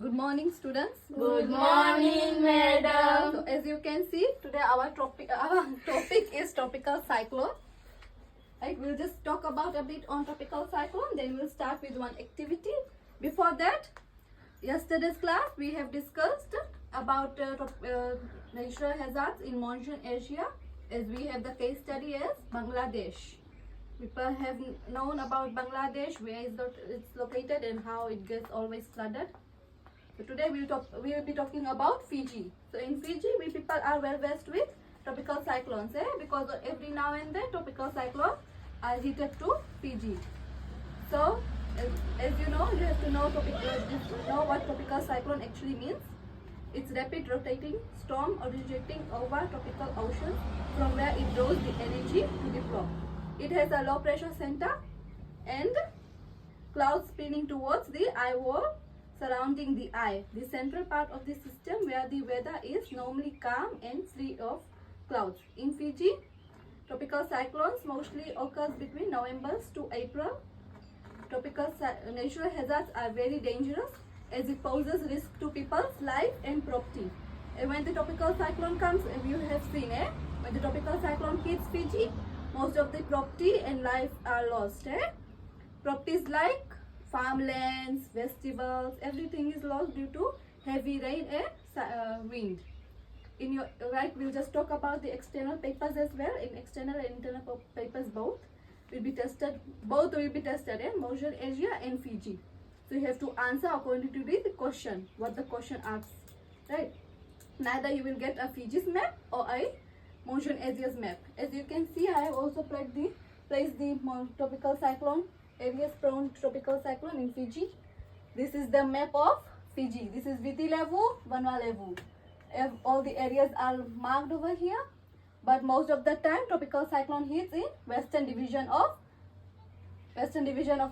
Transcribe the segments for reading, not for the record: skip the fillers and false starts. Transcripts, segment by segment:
Good morning, students. Good morning, madam. So, as you can see, today our topic is tropical cyclone. Right, we'll just talk about a bit on tropical cyclone. Then we'll start with one activity. Before that, yesterday's class we have discussed about natural hazards in monsoon Asia. As we have the case study as Bangladesh. People have known about Bangladesh, where it's located and how it gets always flooded. So today we will be talking about Fiji. So in Fiji, we people are well versed with tropical cyclones, because every now and then tropical cyclones are heated to Fiji. So as you know, you have to know what tropical cyclone actually means. It's rapid rotating storm originating over tropical oceans from where it draws the energy to the floor. It has a low pressure center and clouds spinning towards the eye wall surrounding the eye, the central part of the system where the weather is normally calm and free of clouds. In Fiji, tropical cyclones mostly occurs between November to April. Tropical natural hazards are very dangerous as it poses risk to people's life and property. And when the tropical cyclone comes, you have seen, when the tropical cyclone hits Fiji, most of the property and life are lost. Properties like farmlands, vegetables, everything is lost due to heavy rain and wind. In your right, we'll just talk about the external papers as well. In external and internal papers, both will be tested. Both will be tested in Monsoon Asia and Fiji. So you have to answer according to the question, what the question asks. Right? Neither you will get a Fiji's map or a Monsoon Asia's map. As you can see, I have also placed the tropical cyclone areas prone to tropical cyclone in Fiji. This is the map of Fiji. This is Viti Levu, Vanua Levu. All the areas are marked over here, but most of the time tropical cyclone hits in western division of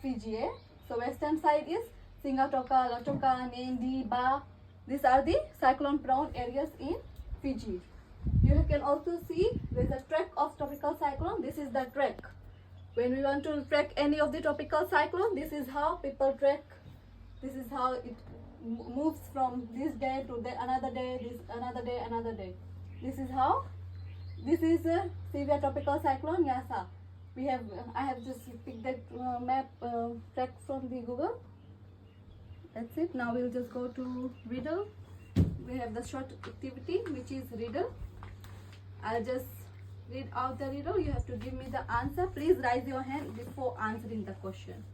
Fiji. So western side is Singatoka, Lotoka, Nandi, Ba. These are the cyclone prone areas in Fiji. You can also see there is a track of tropical cyclone. This is the track. When we want to track any of the tropical cyclone, this is how people track. This is how it moves from this day to another day, another day. This is how. This is a severe tropical cyclone Yasa. I have just picked that map track from the Google. That's it. Now we'll just go to riddle. We have the short activity, which is riddle. I'll just read out the riddle. You have to give me the answer. Please raise your hand before answering the question.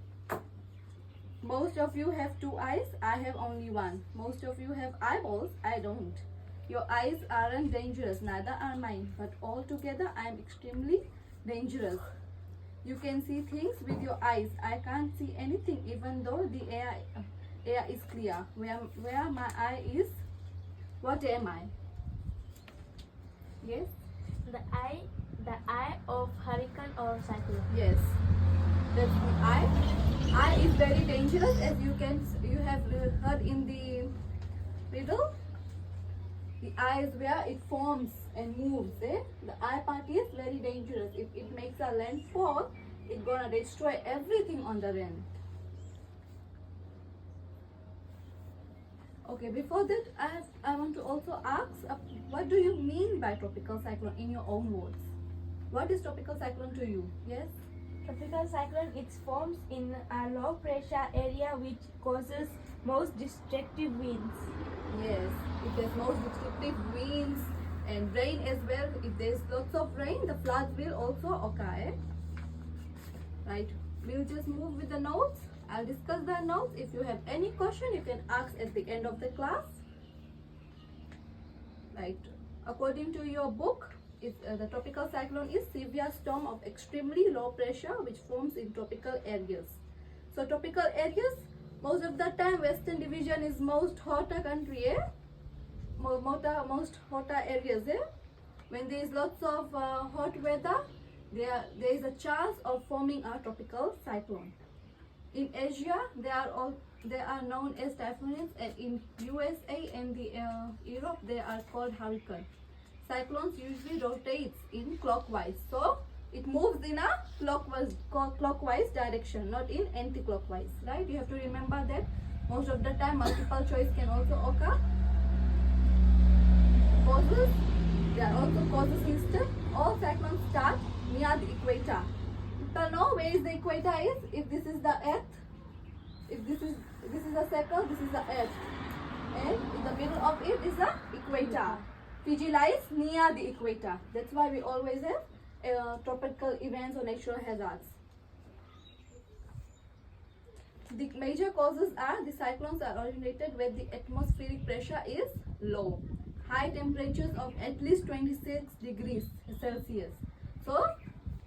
Most of you have 2 eyes. I have only 1. Most of you have eyeballs. I don't. Your eyes aren't dangerous. Neither are mine. But altogether, I am extremely dangerous. You can see things with your eyes. I can't see anything, even though the air is clear. Where my eye is, what am I? Yes. The eye of hurricane or cyclone. Yes, that's the eye. Eye is very dangerous, as you have heard in the riddle. The eye is where it forms and moves. The eye part is very dangerous. If it makes a landfall, it's gonna destroy everything on the land. Okay, before that, I want to also ask, what do you mean by tropical cyclone in your own words? What is tropical cyclone to you? Yes? Tropical cyclone, it forms in a low pressure area which causes most destructive winds. Yes, it has most destructive winds and rain as well. If there is lots of rain, the floods will also occur. Right, we'll just move with the notes. I'll discuss the notes. If you have any question, you can ask at the end of the class. Right, according to your book, the tropical cyclone is severe storm of extremely low pressure which forms in tropical areas. So tropical areas, most of the time western division is most hotter country, most hotter areas. When there is lots of hot weather, there is a chance of forming a tropical cyclone. In Asia, they are known as typhoons, and in USA and Europe they are called hurricane. Cyclones usually rotates in clockwise, so it moves in a clockwise direction, not in anti-clockwise. Right? You have to remember that Most of the time, multiple choice can also occur. Causes. There are also causes listed. All cyclones start near the equator. People know where is the equator is. If this is the Earth, if this is a circle, this is the Earth, and in the middle of it is the equator. Fiji lies near the equator. That's why we always have tropical events or natural hazards. The major causes are the cyclones are originated where the atmospheric pressure is low. High temperatures of at least 26 degrees Celsius. So,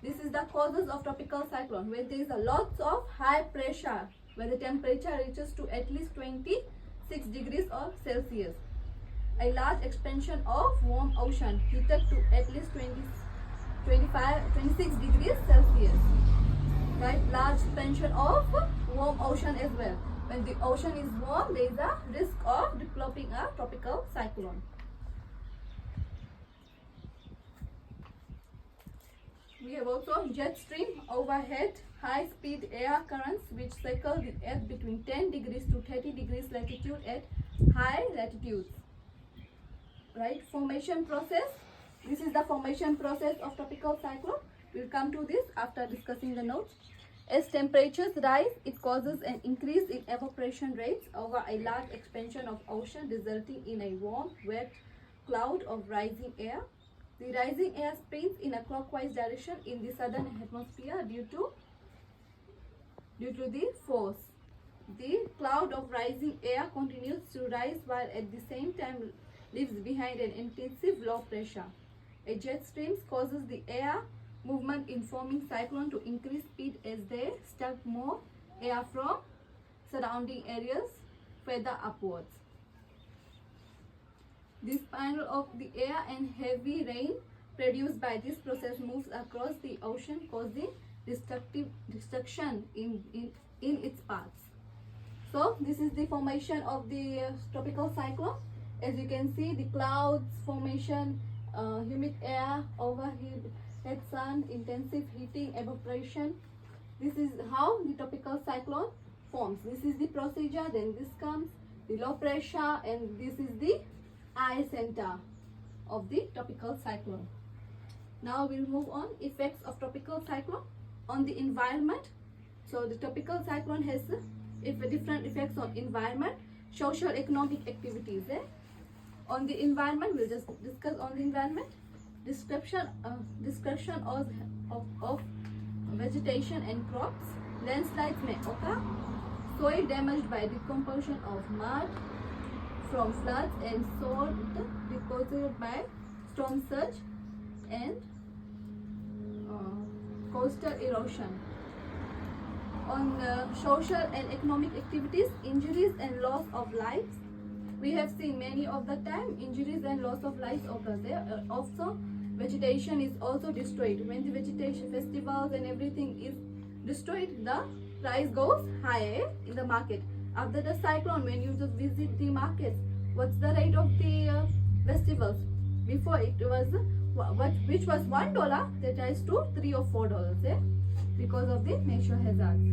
this is the causes of tropical cyclone where there is a lot of high pressure where the temperature reaches to at least 26 degrees of Celsius. A large expansion of warm ocean heated to at least 26 degrees Celsius. Right, large expansion of warm ocean as well. When the ocean is warm, there is a risk of developing a tropical cyclone. We have also jet stream overhead, high-speed air currents which circle the earth between 10 degrees to 30 degrees latitude at high latitudes. Right, formation process. This is the formation process of tropical cyclone. We'll come to this after discussing the notes. As temperatures rise, it causes an increase in evaporation rates over a large expansion of ocean, resulting in a warm, wet cloud of rising air. The rising air spins in a clockwise direction in the southern hemisphere due to the force. The cloud of rising air continues to rise while at the same time leaves behind an intensive low pressure. A jet stream causes the air movement in forming cyclone to increase speed as they suck more air from surrounding areas further upwards. The spiral of the air and heavy rain produced by this process moves across the ocean, causing destruction in its paths. So this is the formation of the tropical cyclone. As you can see, the clouds formation, humid air, overhead sun, intensive heating, evaporation. This is how the tropical cyclone forms. This is the procedure. Then this comes the low pressure, and this is the eye center of the tropical cyclone. Now we'll move on. Effects of tropical cyclone on the environment. So the tropical cyclone has different effects on environment, social, economic activities. On the environment, we'll just discuss on the environment. Description of vegetation and crops. Landslides may occur. Soil damaged by decomposition of mud from floods and soil deposited by storm surge and coastal erosion. On social and economic activities, injuries and loss of lives. We have seen many of the time injuries and loss of lives occur there. Also, vegetation is also destroyed. When the vegetation, festivals and everything is destroyed, the price goes higher in the market. After the cyclone, when you just visit the markets, what's the rate of the festivals? Before it was which was $1, that is to $3 or $4, because of the natural hazards.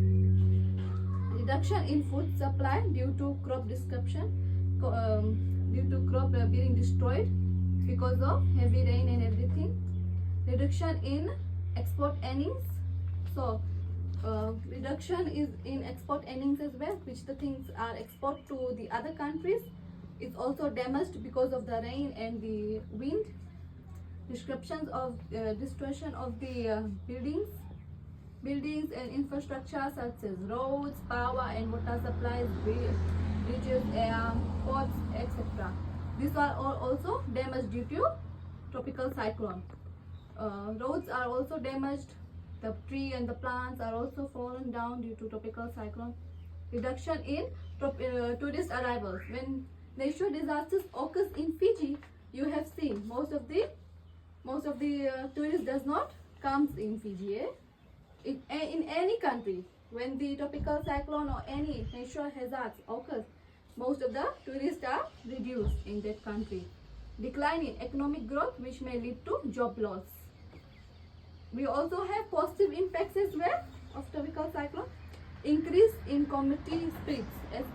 Reduction in food supply due to crop disruption, due to crop being destroyed because of heavy rain and everything. Reduction in export earnings. So reduction is in export earnings as well, which the things are export to the other countries. It's also damaged because of the rain and the wind. Destruction of the buildings and infrastructure such as roads, power and water supplies, bridges, air, ports, etc. These are all also damaged due to tropical cyclone. Roads are also damaged. The tree and the plants are also fallen down due to tropical cyclone. Reduction in tourist arrivals. When natural disasters occurs in Fiji, you have seen most of the tourists does not comes in Fiji. In any country, when the tropical cyclone or any natural hazards occurs, most of the tourists are reduced in that country. Decline in economic growth, which may lead to job loss. We also have positive impacts as well of tropical cyclone. increase in community spirits as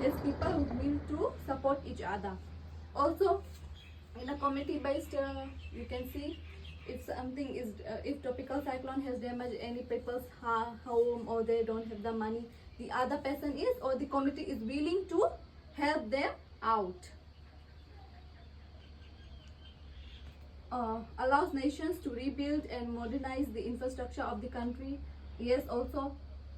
as people will to support each other. Also, in a community based, you can see if something is if tropical cyclone has damaged any people's home, or they don't have the money, the other person is, or the community is willing to help them out. Allows nations to rebuild and modernize the infrastructure of the country. Yes, also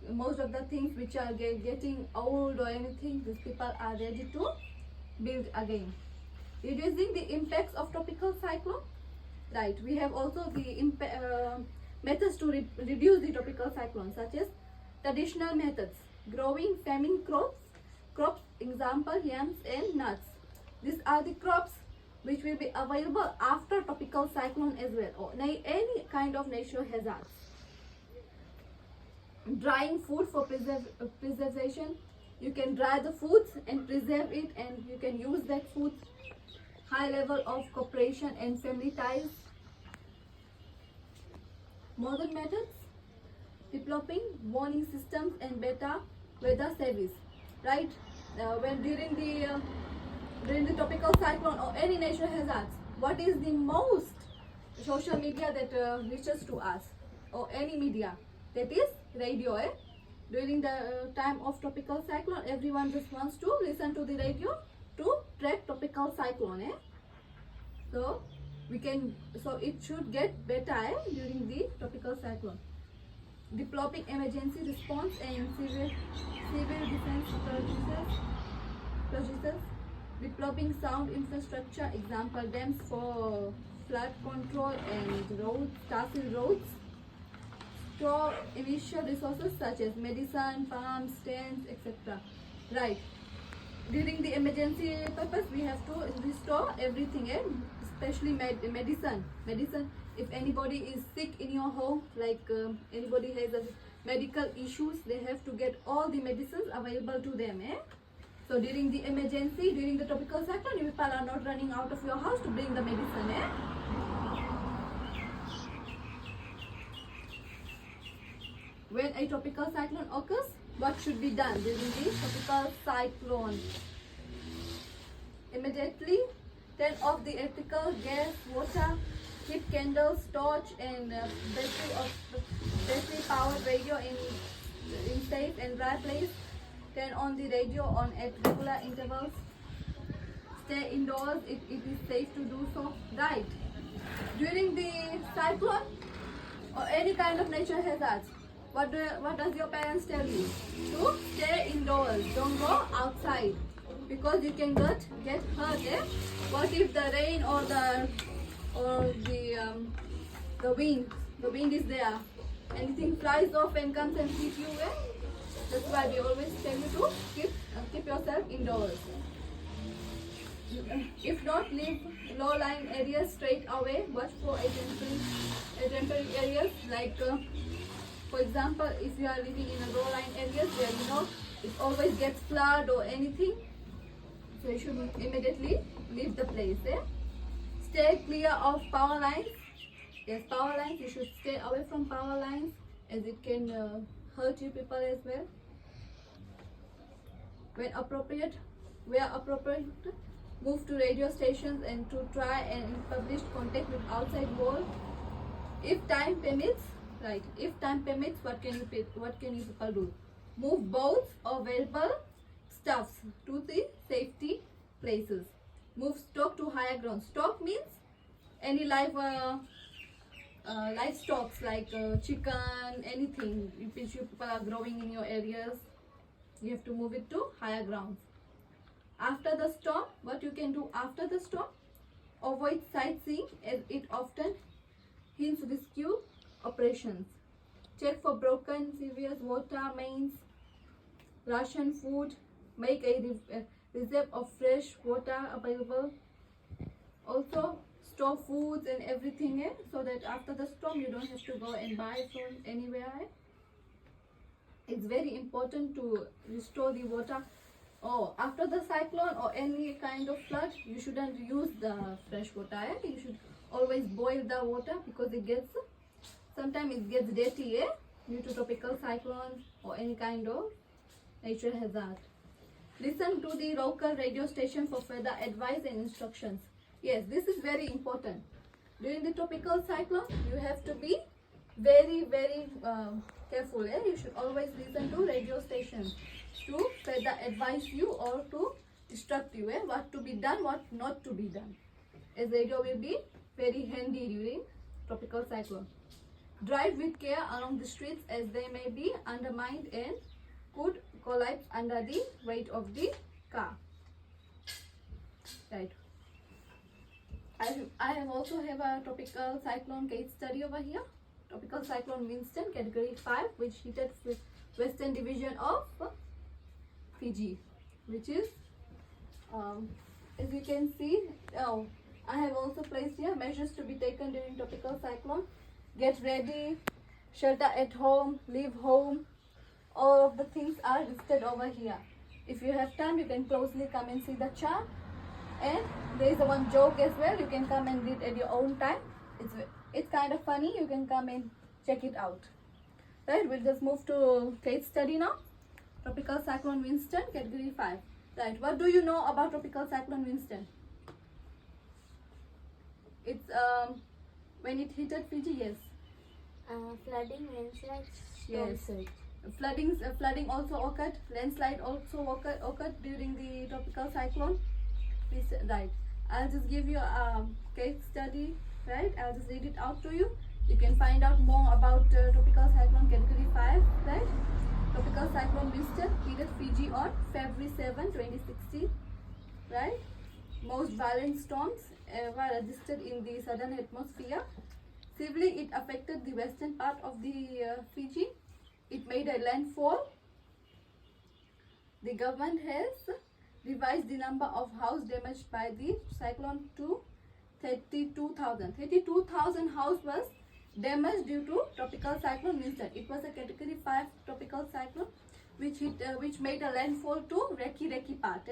most of the things which are getting old or anything, these people are ready to build again. Reducing the impacts of tropical cyclone. Right, we have also the methods to reduce the tropical cyclone, such as traditional methods: growing farming crops, example yams and nuts. These are the crops which will be available after tropical cyclone as well, or any kind of natural hazards. Drying food for preservation. You can dry the foods and preserve it, and you can use that food. High level of cooperation and family ties. Modern methods: developing warning systems and better weather service. Right, when during the tropical cyclone or any natural hazards, what is the most social media that reaches to us, or any media? That is radio. During the time of tropical cyclone, everyone just wants to listen to the radio to track tropical cyclone. So it should get better during the tropical cyclone. Developing emergency response and civil defense procedures. Developing sound infrastructure, example dams for flood control and tarsil roads. Store initial resources such as medicine, farms, tents, etc. Right. During the emergency purpose, we have to restore everything, especially medicine. If anybody is sick in your home, like anybody has a medical issues, they have to get all the medicines available to them. So during the emergency, during the tropical cyclone, you people are not running out of your house to bring the medicine. When a tropical cyclone occurs, what should be done during the tropical cyclone? Immediately turn off the electrical, gas, water, keep candles, torch and battery powered radio in safe and dry place. Turn on the radio on at regular intervals. Stay indoors if it is safe to do so. Right. During the cyclone or any kind of natural hazards, what does your parents tell you? To stay indoors. Don't go outside, because you can get hurt. What if the rain or the wind is there? Anything flies off and comes and hit you. That's why we always tell you to keep yourself indoors. If not, leave low-lying areas straight away. Watch for temporary areas, like for example, if you are living in a low-lying areas where it always gets flood or anything, so you should immediately leave the place. Stay clear of power lines. Yes, power lines. You should stay away from power lines, as it can hurt you people as well. Where appropriate, move to radio stations and to try and establish contact with outside world. If time permits, right? If time permits, what can you people do? Move boats or valuable stuffs to the safety places. Move stock to higher ground. Stock means any livestock like chicken, anything which you people are growing in your areas. You have to move it to higher grounds. After the storm, what you can do after the storm? Avoid sightseeing, as it often hinders rescue operations. Check for broken sewers, water mains, ration food. Make a reserve of fresh water available. Also, store foods and everything so that after the storm you don't have to go and buy from anywhere. It's very important to restore the water. After the cyclone or any kind of flood, you shouldn't use the fresh water. You should always boil the water, because sometimes it gets dirty. due to tropical cyclone or any kind of natural hazard. Listen to the local radio station for further advice and instructions. Yes, this is very important. During the tropical cyclone, you have to be very careful. You should always listen to radio stations to further advise you or to instruct you what to be done, what not to be done. As radio will be very handy during tropical cyclone. Drive with care along the streets as they may be undermined and could collapse under the weight of the car. Right. I have also have a tropical cyclone case study over here. Tropical cyclone Winston, category 5, which hit western division of Fiji, which is as you can see. I have also placed here measures to be taken during tropical cyclone. Get ready, shelter at home, leave home. All of the things are listed over here. If you have time, you can closely come and see the chart. And there is one joke as well. You can come and read at your own time. It's kind of funny. You can come and check it out. Right, we'll just move to case study now. Tropical cyclone Winston, category 5. Right, what do you know about tropical cyclone Winston? It's when it hit Fiji, yes. Flooding, landslides, Yes. surge. Flooding also occurred. Landslide also occurred during the tropical cyclone. Right. I'll just give you a case study. Right. I'll just read it out to you. You can find out more about tropical cyclone category 5. Right. Tropical cyclone Winston hit Fiji on February 7, 2016. Right. Most violent storms were registered in the southern hemisphere. Severely, it affected the western part of the Fiji. It made a landfall. The government has revised the number of houses damaged by the cyclone to 32,000. 32,000 houses was damaged due to tropical cyclone Winston. It was a category 5 tropical cyclone which made a landfall to Reki part.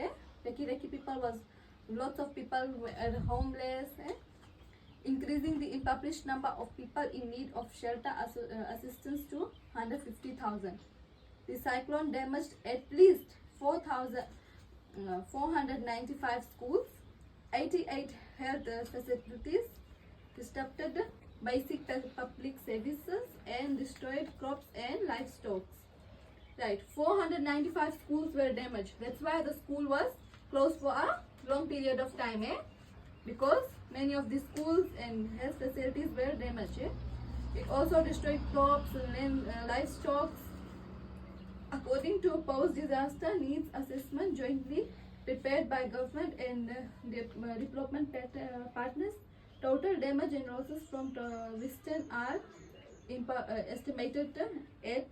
Reki people was lots of people were homeless. Increasing the published number of people in need of shelter assistance to 150,000. The cyclone damaged at least 495 schools, 88 health facilities, disrupted basic public services, and destroyed crops and livestock. Right, 495 schools were damaged. That's why the school was closed for a long period of time, because many of the schools and health facilities were damaged. It also destroyed crops and livestock. According to post-disaster needs assessment jointly prepared by government and development partners, total damage and losses from Winston are estimated at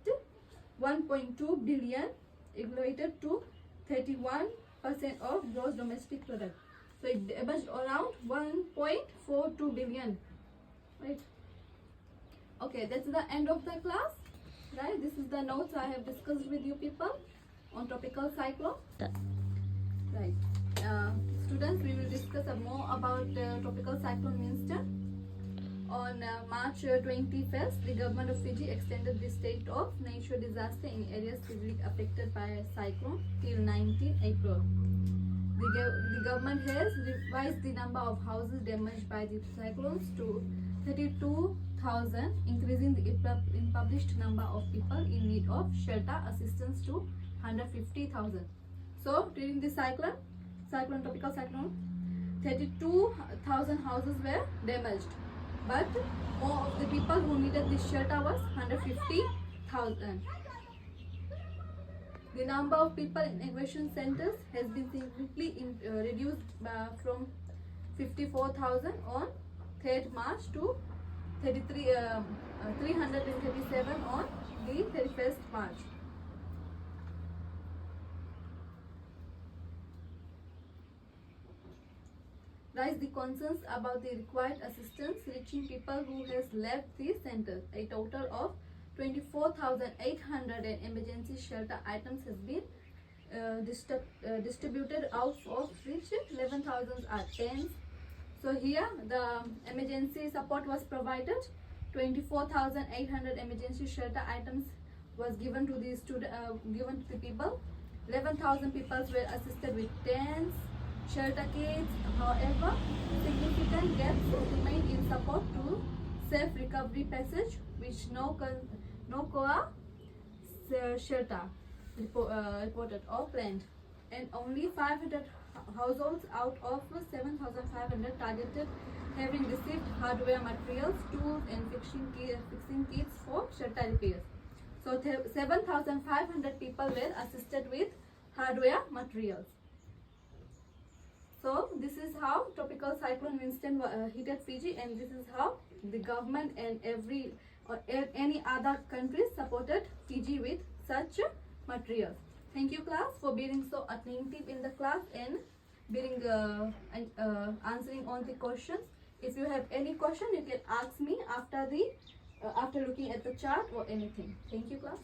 1.2 billion, equated to 31% of gross domestic product. So it damaged around 1.42 billion. Right. Okay, that's the end of the class. Right. This is the notes I have discussed with you people on tropical cyclone. Right. Students, we will discuss more about tropical cyclone Winston. On March 21st, the government of Fiji extended the state of natural disaster in areas severely affected by a cyclone till 19 April. The government has revised the number of houses damaged by the cyclones to 32,000, increasing the published number of people in need of shelter assistance to 150,000. So during the tropical cyclone, 32,000 houses were damaged, but more of the people who needed this shelter was 150,000. The number of people in evacuation centers has been significantly reduced from 54,000 on 3rd March to 337 on the 31st March. Raise the concerns about the required assistance reaching people who has left the centers. A total of 24,800 emergency shelter items has been distributed, out of which 11,000 are tents. So here the emergency support was provided 24,800 emergency shelter items was given to the given to the people. 11,000 people were assisted with tents, shelter kits. However, significant gaps remain in support to safe recovery passage, which no COA shelter reported or planned, and only 500 households out of 7,500 targeted having received hardware materials, tools, and fixing kits for shelter repairs. So 7,500 people were assisted with hardware materials. So this is how tropical cyclone Winston hit Fiji, and this is how the government and any other countries supported Fiji with such materials. Thank you, class, for being so attentive in the class and being answering all the questions. If you have any question, you can ask me after looking at the chart or anything. Thank you, class.